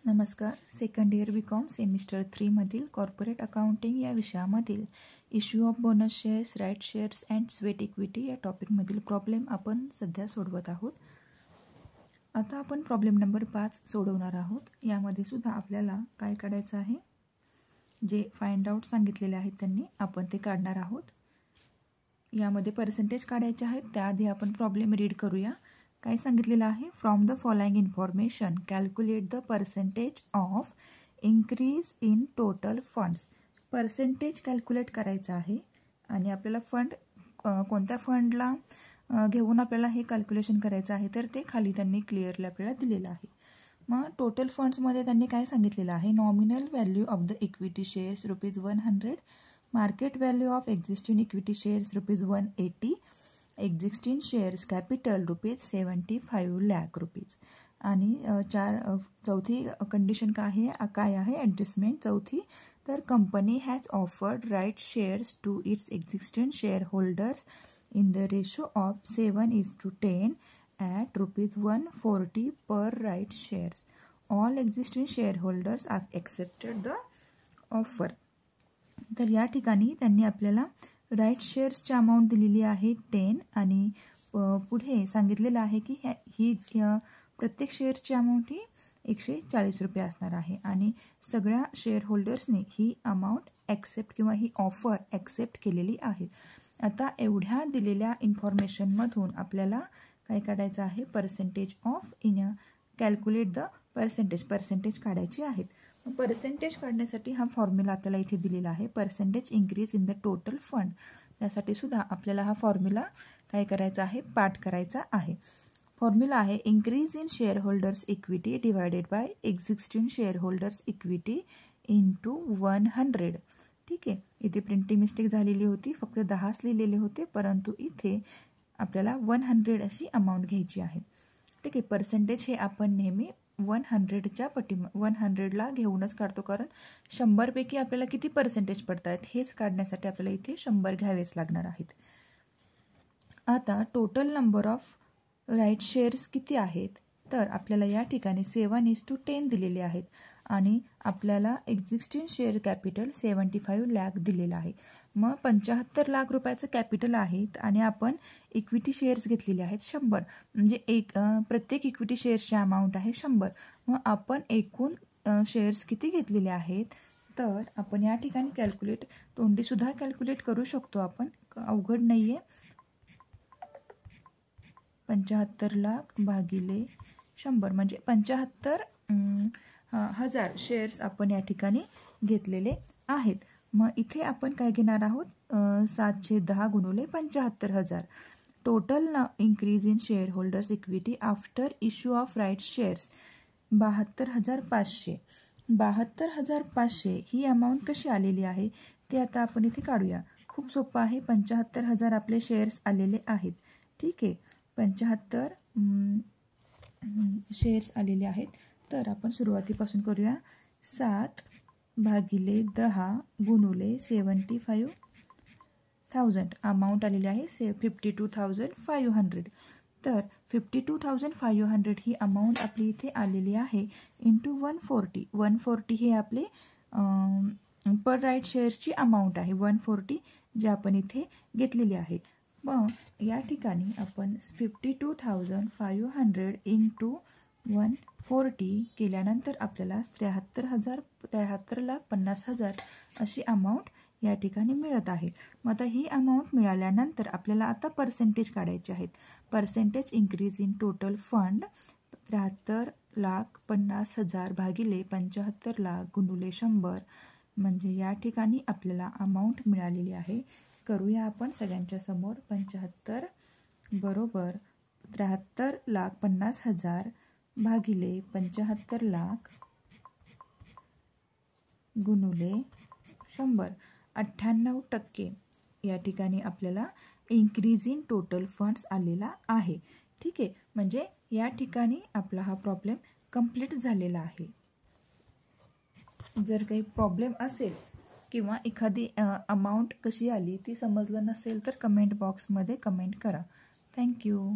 नमस्कार. Second year BCom semester 3 मधील corporate accounting या विषयामधील issue of bonus shares, right shares and sweat equity या टॉपिकमधील प्रॉब्लेम आपण सध्या सोडवत आहोत. आता आपण प्रॉब्लेम नंबर 5 सोडवणार आहोत. यामध्ये सुद्धा आपल्याला काय काढायचं आहे, जे फाइंड आउट सांगितलेले आहेत त्यांनी आपण ते काढणार आहोत. यामध्ये पर्सेंटेज काढायचे आहेत. त्याआधी आपण प्रॉब्लेम रीड करूया. काय सांगितलेलं आहे, from the following information calculate the percentage of increase in total funds. Percentage calculate करायचं आहे आणि आपल्याला फंड कोणत्या फंडला घेऊन आपल्याला हे कॅल्क्युलेशन करायचं आहे, तर ते खाली त्यांनी क्लिअरली आपल्याला दिलेलं आहे. मग टोटल फंड्समध्ये त्यांनी काय सांगितलेलं आहे, nominal value of the equity shares ₹100, market value of existing equity shares ₹180, existing shares capital ₹75 lakh आणि चौथी कंडिशन काय आहे ॲडजस्टमेंट. चौथी तर company has offered right shares to its existing share holders in the ratio of 7:10 at ₹140 per right shares. All existing shareholders have accepted the offer. तर या ठिकाणी त्यांनी आपल्याला राईट शेअर्सची अमाऊंट दिलेली आहे 10 आणि पुढे सांगितलेलं आहे की ही प्रत्येक शेअर्सची अमाऊंट ही ₹140 असणार आहे आणि सगळ्या शेअर होल्डर्सने ही अमाऊंट ॲक्सेप्ट किंवा ही ऑफर ॲक्सेप्ट केलेली आहे. आता एवढ्या दिलेल्या इन्फॉर्मेशनमधून आपल्याला काय काढायचं आहे, percentage of calculate the percentage काढायची आहेत. पर्सेंटेज काढण्यासाठी हा फॉर्म्युला आपल्याला इथे दिलेला आहे, percentage increase in the total fund. त्यासाठी सुद्धा आपल्याला हा फॉर्म्युला काय करायचा आहे, पाठ करायचा आहे. फॉर्म्युला आहे increase in share holders equity divided by existing share holders equity into 100. ठीक आहे, इथे प्रिंटिंग मिस्टेक झालेली होती, फक्त 10 लिहिलेले होते, परंतु इथे आपल्याला 100 अशी अमाऊंट घ्यायची आहे. ठीक आहे, पर्सेंटेज हे आपण नेहमी 100च्या 100ला घेऊनच काढतो, कारण 100 पैकी आपल्याला किती पर्सेंटेज पडत आहेत हेच काढण्यासाठी आपल्याला इथे 100 घ्यावेच लागणार आहेत. आता total number of right shares किती आहेत, तर आपल्याला या ठिकाणी 7:10 दिलेले आहेत आणि आपल्याला एक्झिस्टिंग शेअर कॅपिटल 75 लाख दिलेलं आहे. मग 75 लाख रुपयाचं कॅपिटल आहेत आणि आपण इक्विटी शेअर्स घेतलेले आहेत 100, म्हणजे प्रत्येक इक्विटी शेअर्सची अमाऊंट आहे 100. मग आपण एकूण शेअर्स किती घेतलेले आहेत, तर आपण या ठिकाणी तोंडीसुद्धा कॅल्क्युलेट करू शकतो आपण, अवघड नाही आहे. 75 लाख भागिले 100 म्हणजे 75,000 शेअर्स आपण या ठिकाणी घेतलेले आहेत. मग इथे आपण काय घेणार आहोत, 710 गुणुले 75,000. Total increase in share holders equity after issue of right shares 72,500. 72,500 ही अमाऊंट कशी आलेली आहे ते आता आपण इथे काढूया. खूप सोपं आहे. 75,000 आपले शेअर्स आलेले आहेत. ठीक आहे, 75 शेअर्स आलेले आहेत. तर आपण सुरुवातीपासून करूया. 7 भागिले 10 गुणुले 75,000 अमाऊंट आलेली आहे 52,500. तर 52,500 ही अमाऊंट आपली इथे आलेली आहे इंटू 140 हे आपले पर राईट शेअर्सची अमाऊंट आहे. 140 जे आपण इथे घेतलेली आहे. मग या ठिकाणी आपण 52,500 इंटू 140 केल्यानंतर आपल्याला 73,50,000 अशी अमाऊंट या ठिकाणी मिळत आहे. मग आता ही अमाऊंट मिळाल्यानंतर आपल्याला आता पर्सेंटेज काढायचे आहेत. Percentage increase in total fund 73,50,000 भागिले 75 लाख गुणुले 100 म्हणजे या ठिकाणी आपल्याला अमाऊंट मिळालेली आहे. करूया आपण सगळ्यांच्या समोर. 75 बरोबर 73,50,000 भागिले 75 लाख गुणुले 100 98% या ठिकाणी आपल्याला इन्क्रीज इन टोटल फंड्स आलेला आहे. ठीक आहे, म्हणजे या ठिकाणी आपला हा प्रॉब्लेम कंप्लीट झालेला आहे. जर काही प्रॉब्लेम असेल किंवा एखादी अमाऊंट कशी आली ती समजलं नसेल तर कमेंट बॉक्समध्ये कमेंट करा. थँक्यू.